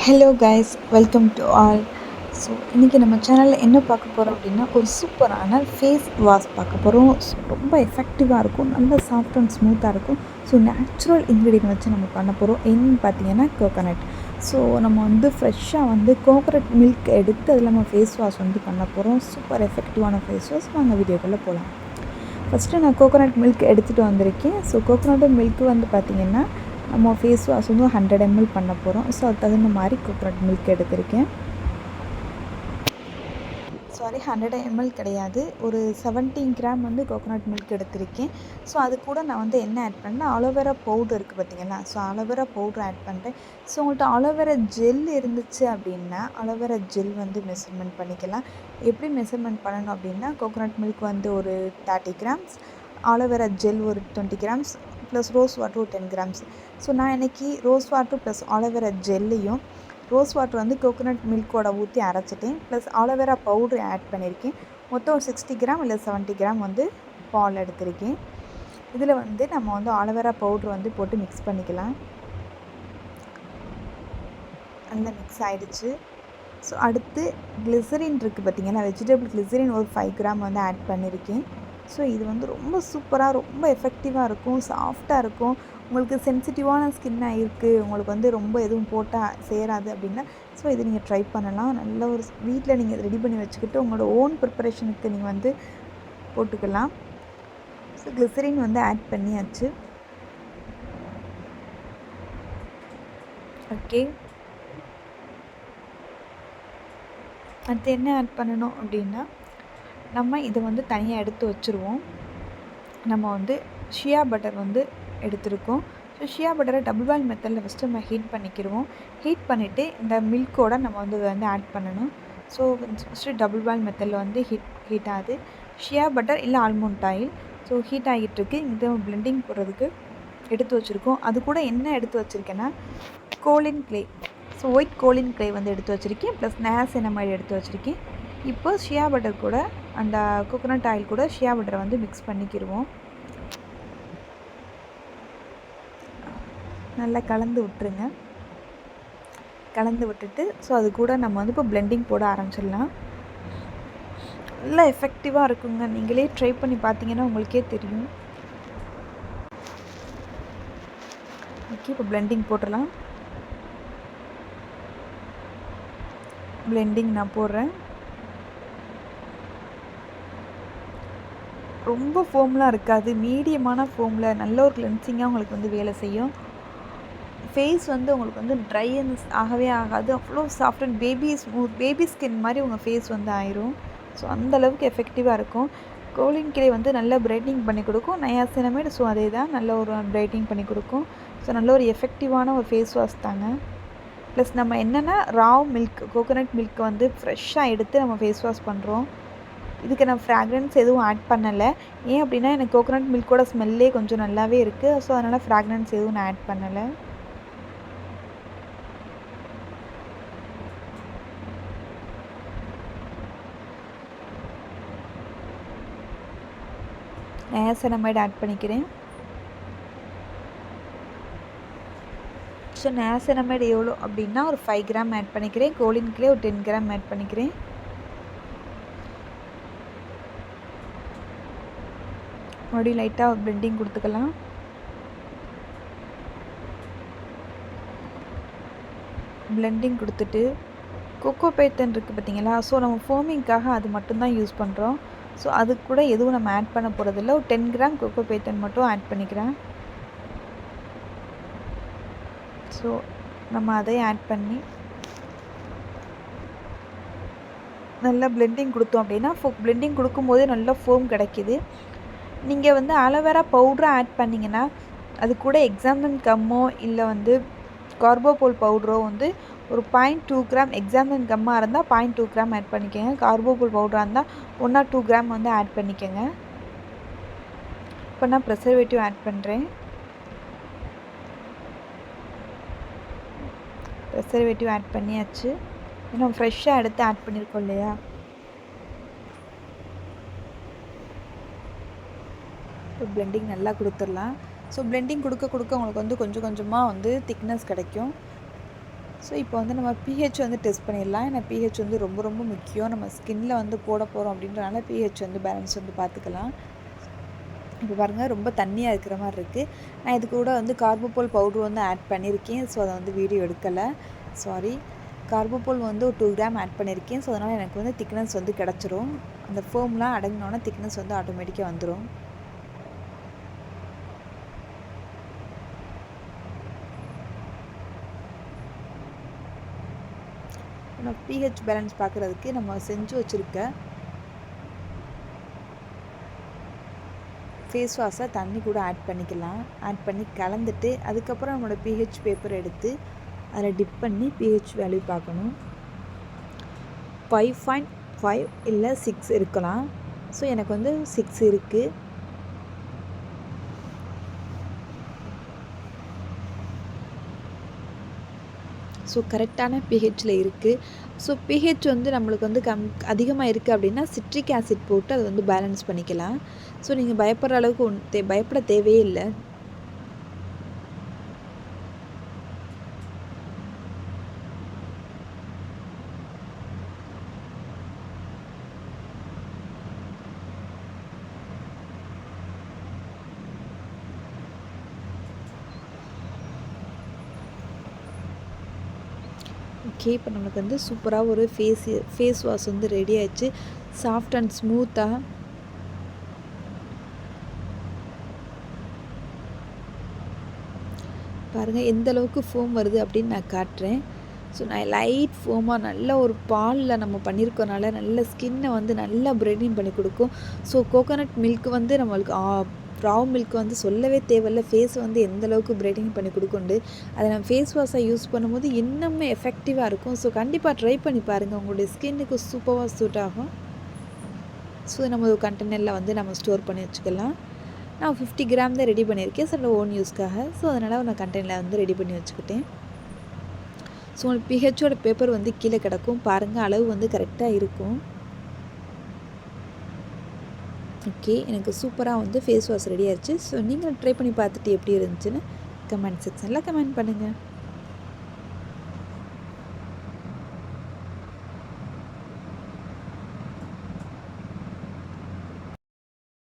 Hello guys, welcome to all. So இன்றைக்கி நம்ம சேனலில் என்ன பார்க்க போகிறோம் அப்படின்னா, ஒரு சூப்பரான ஃபேஸ் வாஷ் பார்க்க போகிறோம். ரொம்ப எஃபெக்டிவாக இருக்கும், நல்ல சாஃப்ட் அண்ட் ஸ்மூத்தாக இருக்கும். ஸோ நேச்சுரல் இன்க்ரீடியன்ட் வச்சு நம்ம பண்ண போகிறோம். என்னன்னு பார்த்தீங்கன்னா கோகோனட். ஸோ நம்ம வந்து ஃப்ரெஷ்ஷாக வந்து கோகோனட் மில்க் எடுத்து அதில் நம்ம ஃபேஸ் வாஷ் வந்து பண்ண போகிறோம். சூப்பர் எஃபெக்டிவான ஃபேஸ் வாஷ். வாங்க வீடியோக்குள்ளே போகலாம். ஃபஸ்ட்டு நான் கோகோனட் மில்க் எடுத்துகிட்டு வந்திருக்கேன். ஸோ கோகோனட் மில்க் வந்து பார்த்திங்கன்னா நம்ம ஃபேஸ் வாஷ் வந்து 100 ml பண்ண போகிறோம். ஸோ அது தகுந்த மாதிரி கோகோனட் மில்க் எடுத்திருக்கேன். சாரி, 100 ml கிடையாது, ஒரு 17 கிராம் வந்து கோகோனட் மில்க் எடுத்திருக்கேன். ஸோ அது கூட நான் வந்து என்ன ஆட் பண்ணேன்னா, அலோவேரா பவுடர் இருக்குது பார்த்திங்களா. ஸோ அலோவேரா பவுடர் ஆட் பண்ணுறேன். ஸோ உங்கள்கிட்ட அலோவேரா ஜெல் இருந்துச்சு அப்படின்னா அலோவேரா ஜெல் வந்து மெஷர்மெண்ட் பண்ணிக்கலாம். எப்படி மெஷர்மெண்ட் பண்ணணும் அப்படின்னா, கோகோனட் மில்க் வந்து ஒரு 30 கிராம்ஸ், அலோவேரா ஜெல் ஒரு 20 கிராம்ஸ், ப்ளஸ் ரோஸ் வாட்டர் ஒரு 10 கிராம்ஸ். ஸோ நான் இன்றைக்கி ரோஸ் வாட்டர் ப்ளஸ் ஆலோவேரா ஜெல்லையும் ரோஸ் வாட்டர் வந்து கோகோனட் மில்கோட ஊற்றி அரைச்சிட்டேன், ப்ளஸ் ஆலோவேரா பவுட்ரு ஆட் பண்ணியிருக்கேன். மொத்தம் 60 கிராம் இல்லை 70 கிராம் வந்து பால் எடுத்திருக்கேன். இதில் வந்து நம்ம வந்து ஆலோவேரா பவுட்ரு வந்து போட்டு மிக்ஸ் பண்ணிக்கலாம். நல்லா மிக்ஸ் ஆகிடுச்சு. ஸோ அடுத்து கிளிசரின் இருக்குது பார்த்திங்கன்னா, வெஜிடபிள் கிளிசரின் ஒரு 5 கிராம் வந்து ஆட் பண்ணியிருக்கேன். ஸோ இது வந்து ரொம்ப சூப்பராக, ரொம்ப எஃபெக்டிவாக இருக்கும், சாஃப்டாக இருக்கும். உங்களுக்கு சென்சிட்டிவான ஸ்கின்னாக இருக்குது, உங்களுக்கு வந்து ரொம்ப எதுவும் போட்டால் சேராது அப்படின்னா, ஸோ இது நீங்கள் ட்ரை பண்ணலாம். நல்ல ஒரு வீட்டில் நீங்கள் ரெடி பண்ணி வச்சுக்கிட்டு உங்களோட ஓன் ப்ரிப்பரேஷனுக்கு நீங்கள் வந்து போட்டுக்கலாம். ஸோ கிளிசரின் வந்து ஆட் பண்ணியாச்சு. ஓகே, அடுத்து என்ன ஆட் பண்ணணும் அப்படின்னா, நம்ம இதை வந்து தனியாக எடுத்து வச்சுருவோம். நம்ம வந்து ஷியா பட்டர் வந்து எடுத்துருக்கோம். ஸோ ஷியா பட்டரை டபுள் பாயில் மெத்தடில் ஃபஸ்ட்டு நம்ம ஹீட் பண்ணிக்கிடுவோம். ஹீட் பண்ணிவிட்டு இந்த மில்கோடு நம்ம வந்து ஆட் பண்ணணும். ஸோ ஃபஸ்ட்டு டபுள் பாயில் மெத்தடில் வந்து ஹீட் ஆகுது. ஷியா பட்டர் இல்லை ஆல்மண்ட் ஆயில் ஸோ ஹீட் ஆகிட்டுருக்கு. இங்கே பிளெண்டிங் போடுறதுக்கு எடுத்து வச்சுருக்கோம். அது கூட என்ன எடுத்து வச்சுருக்கேன்னா, கோலின் க்ளே. ஸோ ஒயிட் கோலின் க்ளே வந்து எடுத்து வச்சுருக்கேன், ப்ளஸ் நியாசினமைடு எடுத்து வச்சுருக்கேன். இப்போ ஷியா பட்டர் கூட அந்த கோகோனட் ஆயில் கூட ஷியா பட்டரை வந்து மிக்ஸ் பண்ணிக்கிடுவோம். நல்லா கலந்து விட்டுருங்க. கலந்து விட்டுட்டு ஸோ அது கூட நம்ம வந்து இப்போ பிளெண்டிங் போட ஆரம்பிச்சிடலாம். நல்லா எஃபெக்டிவாக இருக்குங்க, நீங்களே ட்ரை பண்ணி பார்த்தீங்கன்னா உங்களுக்கே தெரியும். ஓகே, இப்போ பிளெண்டிங் போட்டுடலாம். பிளெண்டிங் நான் போடுறேன். ரொம்ப ஃபோம்லாம் இருக்காது, மீடியமான ஃபோமில் நல்ல ஒரு கிளென்சிங்காக உங்களுக்கு வந்து வேலை செய்யும். ஃபேஸ் வந்து உங்களுக்கு வந்து ட்ரைனஸ் ஆகவே ஆகாது, அவ்வளோ சாஃப்ட் அண்ட் பேபி ஸ்கின் மாதிரி உங்கள் ஃபேஸ் வந்து ஆயிரும். ஸோ அந்தளவுக்கு எஃபெக்டிவாக இருக்கும். கோலின் கிளே வந்து நல்லா பிரைட்னிங் பண்ணி கொடுக்கும். நயாசினமைடு ஸோ அதே தான், நல்ல ஒரு பிரைட்னிங் பண்ணி கொடுக்கும். ஸோ நல்ல ஒரு எஃபெக்டிவான ஒரு ஃபேஸ் வாஷ் தாங்க. ப்ளஸ் நம்ம என்னென்னா ராவ் மில்க், கோகோனட் மில்க் வந்து ஃப்ரெஷ்ஷாக எடுத்து நம்ம ஃபேஸ் வாஷ் பண்ணுறோம். இதுக்கு நான் ஃப்ராக்ரன்ஸ் எதுவும் ஆட் பண்ணலை. ஏன் அப்படின்னா எனக்கு கோகோனட் மில்கோட ஸ்மெல்லே கொஞ்சம் நல்லாவே இருக்குது. ஸோ அதனால் ஃப்ராக்ரன்ஸ் எதுவும் நான் ஆட் பண்ணலை. நயாசினமைடு ஆட் பண்ணிக்கிறேன். ஸோ நயாசினமைடு எவ்வளோ அப்படின்னா ஒரு 5 கிராம் ஆட் பண்ணிக்கிறேன். கோலின் கிளே ஒரு 10 கிராம் ஆட் பண்ணிக்கிறேன். மறுபடியும் லைட்டாக பிளெண்டிங் கொடுத்துக்கலாம். பிளெண்டிங் கொடுத்துட்டு கொக்கோ பைத்தன் இருக்குது பார்த்தீங்களா. ஸோ நம்ம ஃபோமிங்காக அது மட்டும்தான் யூஸ் பண்ணுறோம். ஸோ அது கூட எதுவும் நம்ம ஆட் பண்ண போகிறதில்ல. ஒரு 10 கிராம் கொக்கோ பைத்தன் மட்டும் ஆட் பண்ணிக்கிறேன். ஸோ நம்ம அதையும் ஆட் பண்ணி நல்லா பிளெண்டிங் கொடுத்தோம் அப்படின்னா, பிளெண்டிங் கொடுக்கும்போதே நல்லா ஃபோம் கிடைக்கிது. நீங்கள் வந்து அலோவேரா பவுடரை ஆட் பண்ணிங்கன்னா அது கூட எக்ஸாம்பிள் கம்மோ இல்லை வந்து கார்போபோல் பவுடரோ வந்து ஒரு 0.2 கிராம், எக்ஸாம்பிள் கம்மாக இருந்தால் 0.2 கிராம் ஆட் பண்ணிக்கோங்க. கார்போபோல் பவுடராக இருந்தால் 1 or 2 கிராம் வந்து ஆட் பண்ணிக்கோங்க. இப்போ நான் ப்ரெசர்வேட்டிவ் ஆட் பண்ணுறேன். ப்ரெசர்வேட்டிவ் ஆட் பண்ணியாச்சு. நம்ம ஃப்ரெஷ்ஷாக எடுத்து ஆட் பண்ணியிருக்கோம் இல்லையா. இப்போ பிளெண்டிங் நல்லா கொடுத்துடலாம். ஸோ பிளெண்டிங் கொடுக்க உங்களுக்கு வந்து கொஞ்சம் கொஞ்சமாக வந்து திக்னஸ் கிடைக்கும். ஸோ இப்போ வந்து நம்ம பிஹெச் வந்து டெஸ்ட் பண்ணிடலாம். ஏன்னா பிஹெச் வந்து ரொம்ப ரொம்ப முக்கியம். நம்ம ஸ்கின்ல வந்து போட போகிறோம் அப்படின்றனால பிஹெச் வந்து பேலன்ஸ் வந்து பார்த்துக்கலாம். இப்போ பாருங்கள் ரொம்ப தண்ணியாக இருக்கிற மாதிரி இருக்குது. நான் இது கூட வந்து கார்போபோல் பவுட்ரு வந்து ஆட் பண்ணியிருக்கேன். ஸோ அதை வந்து வீடியோ எடுக்கலை, சாரி. கார்போபோல் வந்து ஒரு 2 கிராம் ஆட் பண்ணியிருக்கேன். ஸோ அதனால் எனக்கு வந்து திக்னஸ் வந்து கிடச்சிரும். அந்த ஃபோம்லாம் அடங்கினோன்னா திக்னஸ் வந்து ஆட்டோமேட்டிக்காக வந்துடும். நம்ம பிஹெச் பேலன்ஸ் பார்க்குறதுக்கு நம்ம செஞ்சு வச்சுருக்க ஃபேஸ் வாஷை தண்ணி கூட ஆட் பண்ணிக்கலாம். ஆட் பண்ணி கலந்துட்டு அதுக்கப்புறம் நம்மளோட பிஹெச் பேப்பர் எடுத்து அதில் டிப் பண்ணி பிஹெச் வேல்யூ பார்க்கணும். 5.5 இல்லை 6 இருக்கலாம். ஸோ எனக்கு வந்து 6 இருக்குது. ஸோ கரெக்டான பிஹெச்சில் இருக்குது. ஸோ பிஹெச் வந்து நம்மளுக்கு வந்து அதிகமாக இருக்குது அப்படின்னா சிட்ரிக் ஆசிட் போட்டு அதை வந்து பேலன்ஸ் பண்ணிக்கலாம். ஸோ நீங்கள் பயப்படுற அளவுக்கு பயப்பட தேவையே இல்லை. ஓகே, இப்போ நமக்கு வந்து சூப்பராக ஒரு ஃபேஸ் வாஷ் வந்து ரெடி ஆயிடுச்சு. சாஃப்ட் அண்ட் ஸ்மூத்தாக. பாருங்கள் எந்த அளவுக்கு ஃபோம் வருது அப்படின்னு நான் காட்டுறேன். ஸோ நான் லைட் ஃபோமாக நல்ல ஒரு பாலில் நம்ம பண்ணியிருக்கனால நல்ல ஸ்கின்னை வந்து நல்லா பிரைட்னிங் பண்ணி கொடுக்கும். ஸோ கோகோனட் மில்க் வந்து நம்மளுக்கு ராவ் மில்க் வந்து சொல்லவே தேவையில்ல ஃபேஸ் வந்து எந்தளவுக்கு பிரைட்னிங் பண்ணி கொடுக்குண்டு. அதை நம்ம ஃபேஸ் வாஷாக யூஸ் பண்ணும்போது இன்னுமே எஃபெக்டிவாக இருக்கும். ஸோ கண்டிப்பாக ட்ரை பண்ணி பாருங்கள், உங்களுடைய ஸ்கின்னுக்கு சூப்பராக சூட் ஆகும். ஸோ நம்ம ஒரு கண்டெய்னரில் வந்து நம்ம ஸ்டோர் பண்ணி வச்சுக்கலாம். நான் 50 கிராம் தான் ரெடி பண்ணியிருக்கேன் ஸோ ஓன் யூஸ்க்காக. ஸோ அதனால் நான் கண்டெய்னரில் வந்து ரெடி பண்ணி வச்சுக்கிட்டேன். ஸோ உங்களுக்கு பிஹெச்சோட பேப்பர் வந்து கீழே கிடக்கும் பாருங்கள், அளவு வந்து கரெக்டாக இருக்கும். ஓகே, எனக்கு சூப்பராக வந்து ஃபேஸ் வாஷ் ரெடி ஆயிடுச்சு. ஸோ நீங்கள் ட்ரை பண்ணி பார்த்துட்டு எப்படி இருந்துச்சுன்னு கமெண்ட் செக்ஷனில் கமெண்ட் பண்ணுங்கள்.